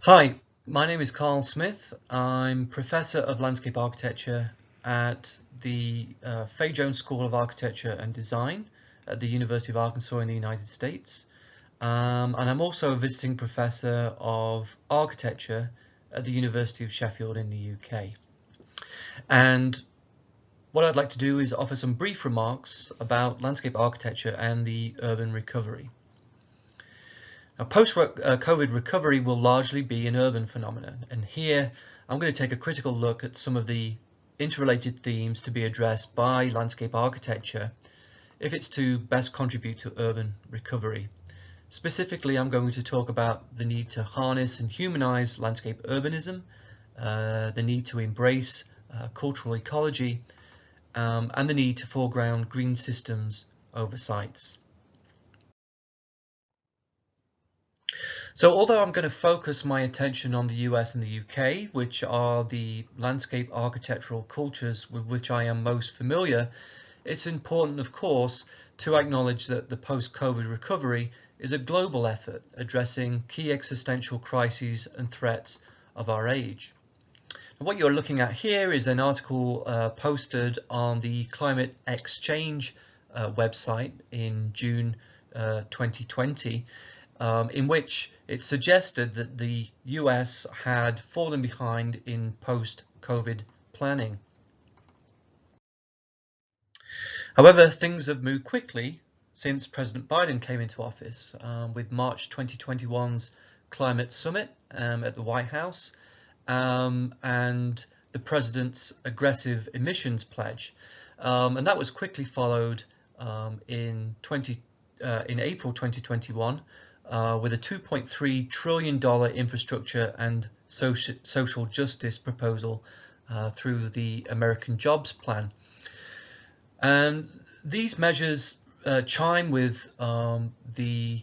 Hi, my name is Carl Smith. I'm Professor of Landscape Architecture at the Fay Jones School of Architecture and Design at the University of Arkansas in the United States. And I'm also a visiting Professor of Architecture at the University of Sheffield in the UK. And what I'd like to do is offer some brief remarks about landscape architecture and the urban recovery. Now, post-COVID recovery will largely be an urban phenomenon, and here I'm going to take a critical look at some of the interrelated themes to be addressed by landscape architecture if it's to best contribute to urban recovery. Specifically, I'm going to talk about the need to harness and humanize landscape urbanism, the need to embrace cultural ecology, and the need to foreground green systems over sites. So although I'm going to focus my attention on the US and the UK, which are the landscape architectural cultures with which I am most familiar, it's important, of course, to acknowledge that the post-COVID recovery is a global effort addressing key existential crises and threats of our age. And what you're looking at here is an article posted on the Climate Exchange website in June 2020. In which it suggested that the US had fallen behind in post-COVID planning. However, things have moved quickly since President Biden came into office, with March 2021's Climate Summit at the White House and the President's aggressive emissions pledge. And that was quickly followed in April 2021 with a $2.3 trillion infrastructure and social justice proposal through the American Jobs Plan. And these measures chime with the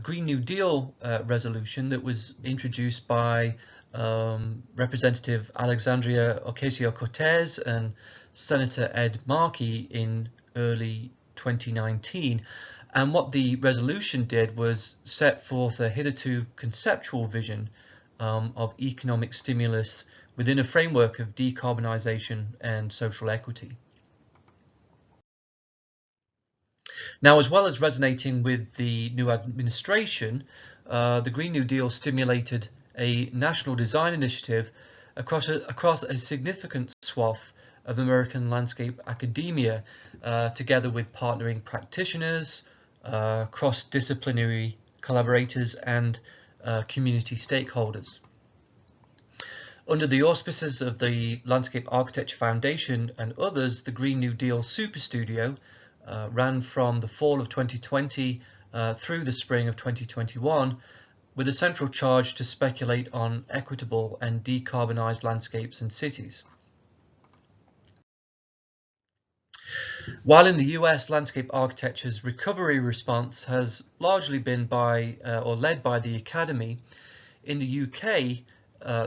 Green New Deal resolution that was introduced by Representative Alexandria Ocasio-Cortez and Senator Ed Markey in early 2019. And what the resolution did was set forth a hitherto conceptual vision of economic stimulus within a framework of decarbonisation and social equity. Now, as well as resonating with the new administration, the Green New Deal stimulated a national design initiative across a significant swath of American landscape academia, together with partnering practitioners, cross-disciplinary collaborators and community stakeholders. Under the auspices of the Landscape Architecture Foundation and others, the Green New Deal Super Studio ran from the fall of 2020 through the spring of 2021 with a central charge to speculate on equitable and decarbonised landscapes and cities. While in the US, landscape architecture's recovery response has largely been led by the academy, in the UK,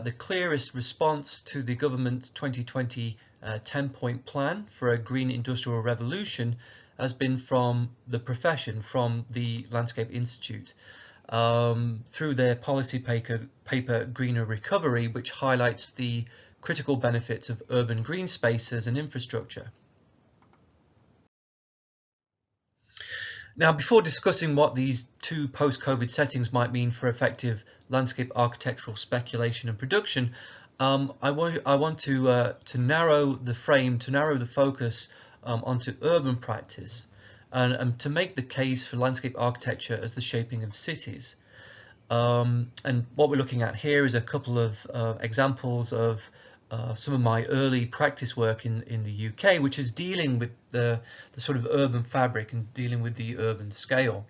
the clearest response to the government's 2020 10-point plan for a green industrial revolution has been from the profession, from the Landscape Institute, through their policy paper Greener Recovery, which highlights the critical benefits of urban green spaces and infrastructure. Now, before discussing what these two post-COVID settings might mean for effective landscape architectural speculation and production, I want to narrow the frame, to narrow the focus onto urban practice, and to make the case for landscape architecture as the shaping of cities. And what we're looking at here is a couple of examples of some of my early practice work in the UK, which is dealing with the sort of urban fabric and dealing with the urban scale.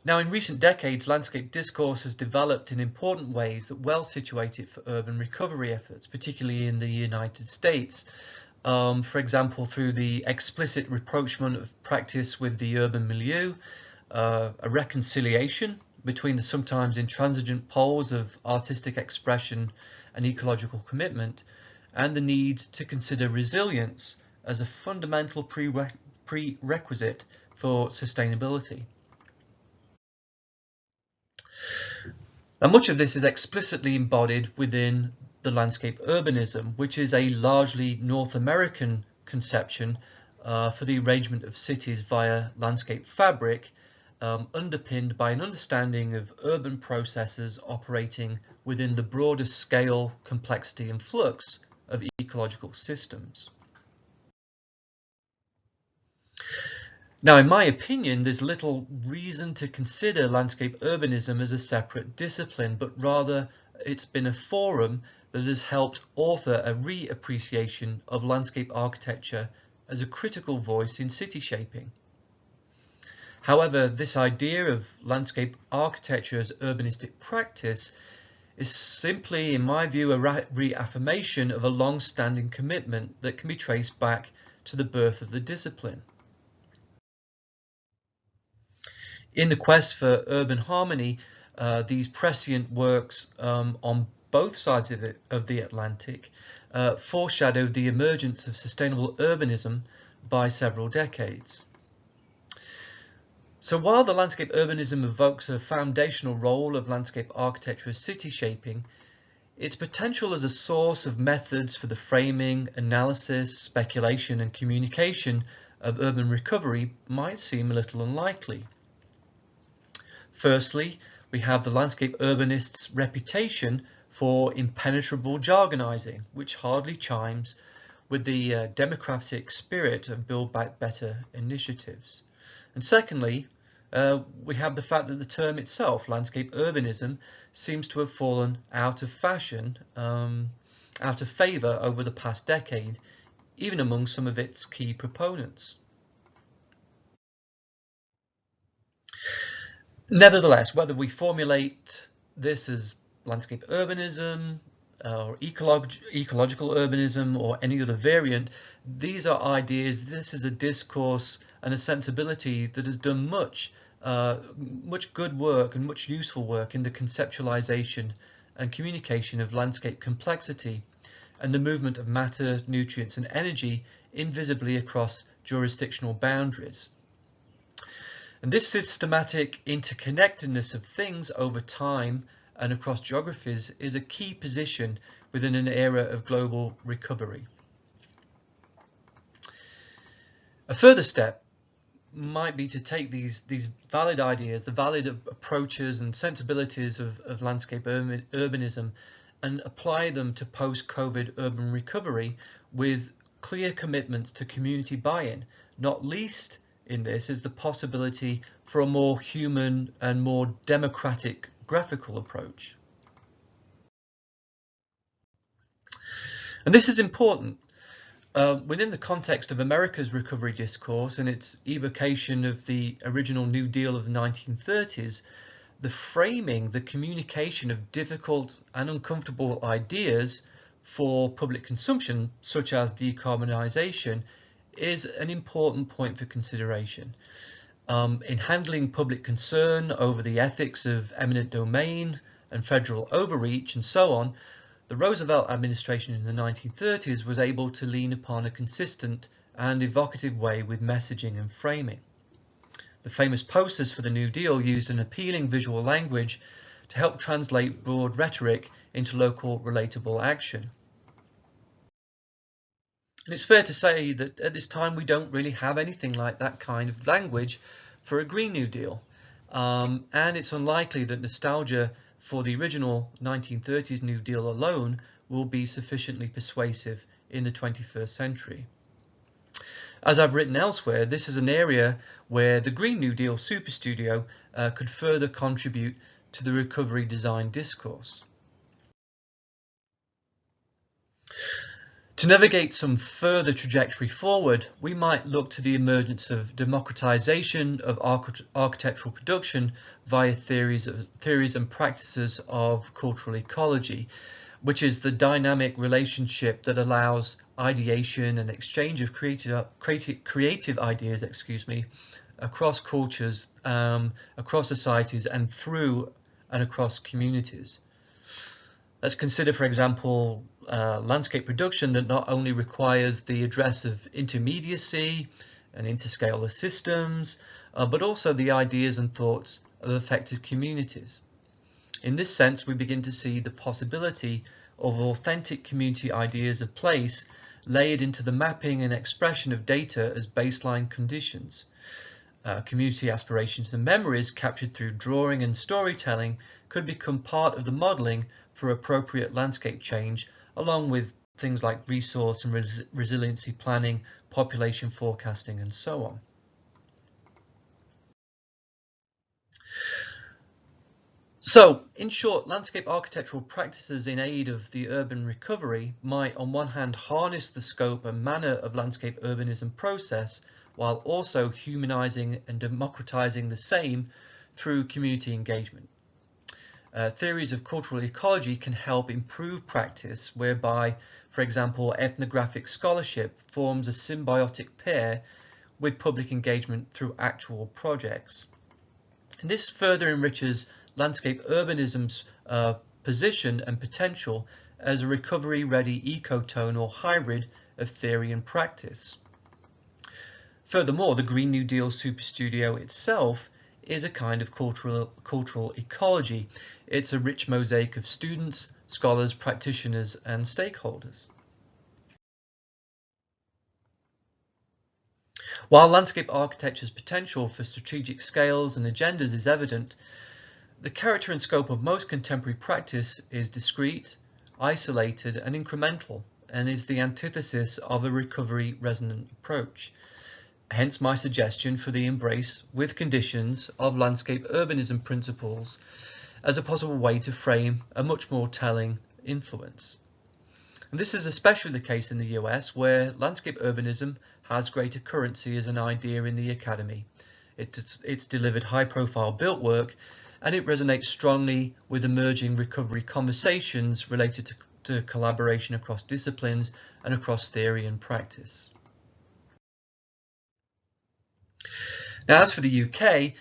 Now, in recent decades, landscape discourse has developed in important ways that well situate it for urban recovery efforts, particularly in the United States. For example, through the explicit rapprochement of practice with the urban milieu, a reconciliation between the sometimes intransigent poles of artistic expression and ecological commitment, and the need to consider resilience as a fundamental prerequisite for sustainability. Now, much of this is explicitly embodied within the landscape urbanism, which is a largely North American conception for the arrangement of cities via landscape fabric, underpinned by an understanding of urban processes operating within the broader scale, complexity and flux of ecological systems. Now, in my opinion, there's little reason to consider landscape urbanism as a separate discipline, but rather it's been a forum that has helped author a reappreciation of landscape architecture as a critical voice in city shaping. However, this idea of landscape architecture as urbanistic practice is simply, in my view, a reaffirmation of a long-standing commitment that can be traced back to the birth of the discipline. In the quest for urban harmony, these prescient works on both sides of the Atlantic foreshadowed the emergence of sustainable urbanism by several decades. So while the landscape urbanism evokes a foundational role of landscape architecture as city shaping, its potential as a source of methods for the framing, analysis, speculation and communication of urban recovery might seem a little unlikely. Firstly, we have the landscape urbanist's reputation for impenetrable jargonizing, which hardly chimes with the democratic spirit of Build Back Better initiatives. And secondly, we have the fact that the term itself, landscape urbanism, seems to have fallen out of fashion, out of favour over the past decade, even among some of its key proponents. Nevertheless, whether we formulate this as landscape urbanism or ecological urbanism or any other variant, these are ideas, this is a discourse and a sensibility that has done much good work and much useful work in the conceptualization and communication of landscape complexity and the movement of matter, nutrients and energy invisibly across jurisdictional boundaries. And this systematic interconnectedness of things over time and across geographies is a key position within an era of global recovery. A further step might be to take these valid ideas, the valid approaches and sensibilities of landscape urbanism and apply them to post-COVID urban recovery with clear commitments to community buy-in. Not least in this is the possibility for a more human and more democratic graphical approach. And this is important. Within the context of America's recovery discourse and its evocation of the original New Deal of the 1930s, the framing, the communication of difficult and uncomfortable ideas for public consumption, such as decarbonisation, is an important point for consideration. In handling public concern over the ethics of eminent domain and federal overreach and so on, the Roosevelt administration in the 1930s was able to lean upon a consistent and evocative way with messaging and framing. The famous posters for the New Deal used an appealing visual language to help translate broad rhetoric into local relatable action. And it's fair to say that at this time we don't really have anything like that kind of language for a Green New Deal. And it's unlikely that nostalgia for the original 1930s New Deal alone will be sufficiently persuasive in the 21st century. As I've written elsewhere, this is an area where the Green New Deal superstudio could further contribute to the recovery design discourse. To navigate some further trajectory forward, we might look to the emergence of democratization of architectural production via theories and practices of cultural ecology, which is the dynamic relationship that allows ideation and exchange of creative ideas, across cultures, across societies, and through and across communities. Let's consider, for example, landscape production that not only requires the address of intermediacy and interscalar systems, but also the ideas and thoughts of affected communities. In this sense, we begin to see the possibility of authentic community ideas of place layered into the mapping and expression of data as baseline conditions. Community aspirations and memories captured through drawing and storytelling could become part of the modelling for appropriate landscape change, along with things like resource and resiliency planning, population forecasting, and so on. So, in short, landscape architectural practices in aid of the urban recovery might, on one hand, harness the scope and manner of landscape urbanism process, while also humanizing and democratizing the same through community engagement. Theories of cultural ecology can help improve practice, whereby, for example, ethnographic scholarship forms a symbiotic pair with public engagement through actual projects. And this further enriches landscape urbanism's position and potential as a recovery-ready ecotone or hybrid of theory and practice. Furthermore, the Green New Deal superstudio itself is a kind of cultural ecology. It's a rich mosaic of students, scholars, practitioners, and stakeholders. While landscape architecture's potential for strategic scales and agendas is evident, the character and scope of most contemporary practice is discrete, isolated, and incremental, and is the antithesis of a recovery resonant approach. Hence my suggestion for the embrace, with conditions, of landscape urbanism principles as a possible way to frame a much more telling influence. And this is especially the case in the US, where landscape urbanism has greater currency as an idea in the academy. It's delivered high-profile built work, and it resonates strongly with emerging recovery conversations related to collaboration across disciplines and across theory and practice. Now, as for the UK,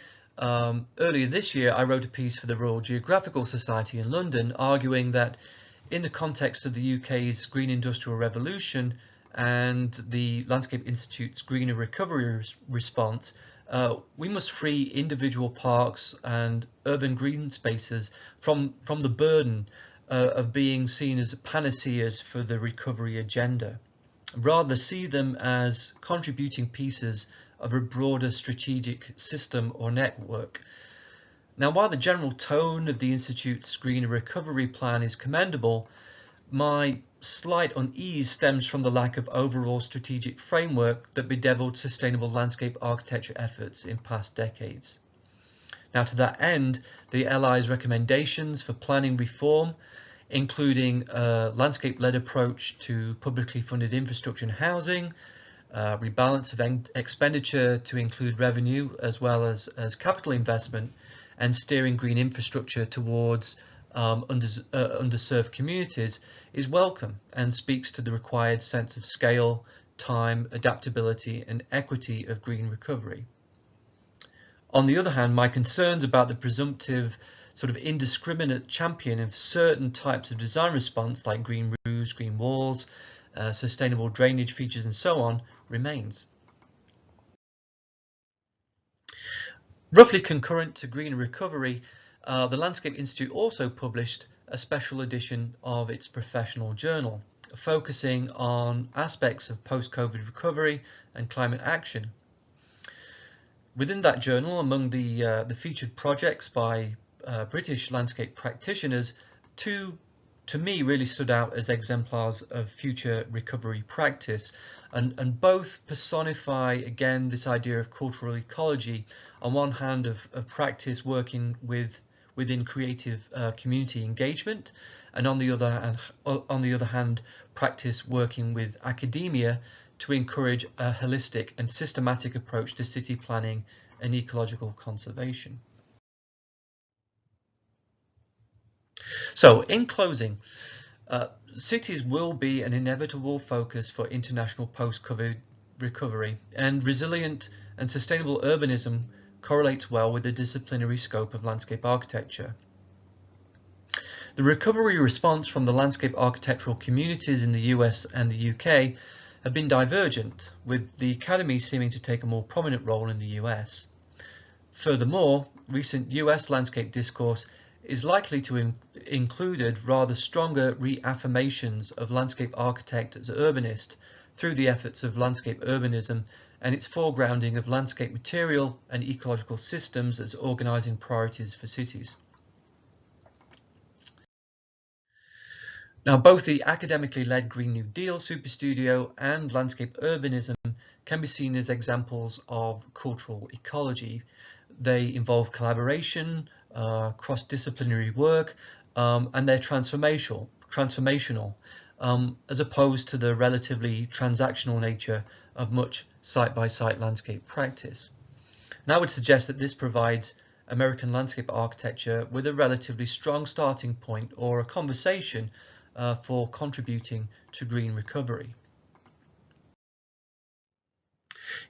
earlier this year I wrote a piece for the Royal Geographical Society in London arguing that in the context of the UK's Green Industrial Revolution and the Landscape Institute's Greener Recovery response, we must free individual parks and urban green spaces from the burden of being seen as panaceas for the recovery agenda. Rather, see them as contributing pieces of a broader strategic system or network. Now, while the general tone of the Institute's Greener Recovery Plan is commendable, my slight unease stems from the lack of overall strategic framework that bedeviled sustainable landscape architecture efforts in past decades. Now, to that end, the LI's recommendations for planning reform, including a landscape-led approach to publicly funded infrastructure and housing, rebalance of expenditure to include revenue as well as capital investment, and steering green infrastructure towards underserved communities is welcome and speaks to the required sense of scale, time, adaptability, and equity of green recovery. On the other hand, my concerns about the presumptive sort of indiscriminate champion of certain types of design response like green roofs, green walls, sustainable drainage features and so on remains. Roughly concurrent to Green Recovery, the Landscape Institute also published a special edition of its professional journal, focusing on aspects of post-COVID recovery and climate action. Within that journal, among the featured projects by British landscape practitioners, two to me really stood out as exemplars of future recovery practice, and both personify again this idea of cultural ecology, on one hand of practice working within creative community engagement, and on the other hand practice working with academia to encourage a holistic and systematic approach to city planning and ecological conservation. So, in closing, cities will be an inevitable focus for international post-COVID recovery, and resilient and sustainable urbanism correlates well with the disciplinary scope of landscape architecture. The recovery response from the landscape architectural communities in the US and the UK have been divergent, with the Academy seeming to take a more prominent role in the US. Furthermore, recent US landscape discourse is likely to included rather stronger reaffirmations of landscape architect as urbanist through the efforts of landscape urbanism and its foregrounding of landscape material and ecological systems as organising priorities for cities. Now, both the academically led Green New Deal superstudio and landscape urbanism can be seen as examples of cultural ecology. They involve collaboration, cross-disciplinary work, and they're transformational, as opposed to the relatively transactional nature of much site-by-site landscape practice. And I would suggest that this provides American landscape architecture with a relatively strong starting point or a conversation for contributing to green recovery.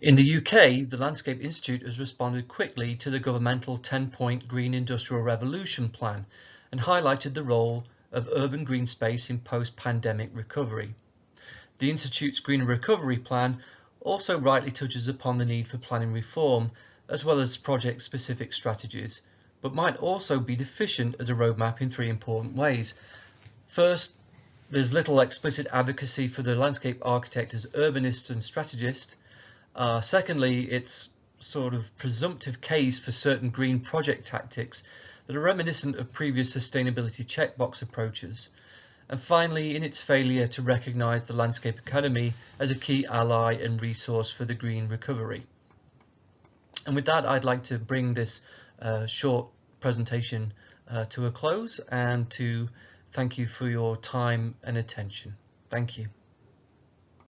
In the UK, the Landscape Institute has responded quickly to the governmental 10-point Green Industrial Revolution plan and highlighted the role of urban green space in post-pandemic recovery. The Institute's Green Recovery Plan also rightly touches upon the need for planning reform as well as project-specific strategies, but might also be deficient as a roadmap in three important ways. First, there's little explicit advocacy for the landscape architect as urbanist and strategist. Secondly, it's sort of presumptive case for certain green project tactics that are reminiscent of previous sustainability checkbox approaches. And finally, in its failure to recognise the Landscape Academy as a key ally and resource for the green recovery. And with that, I'd like to bring this short presentation to a close and to thank you for your time and attention. Thank you.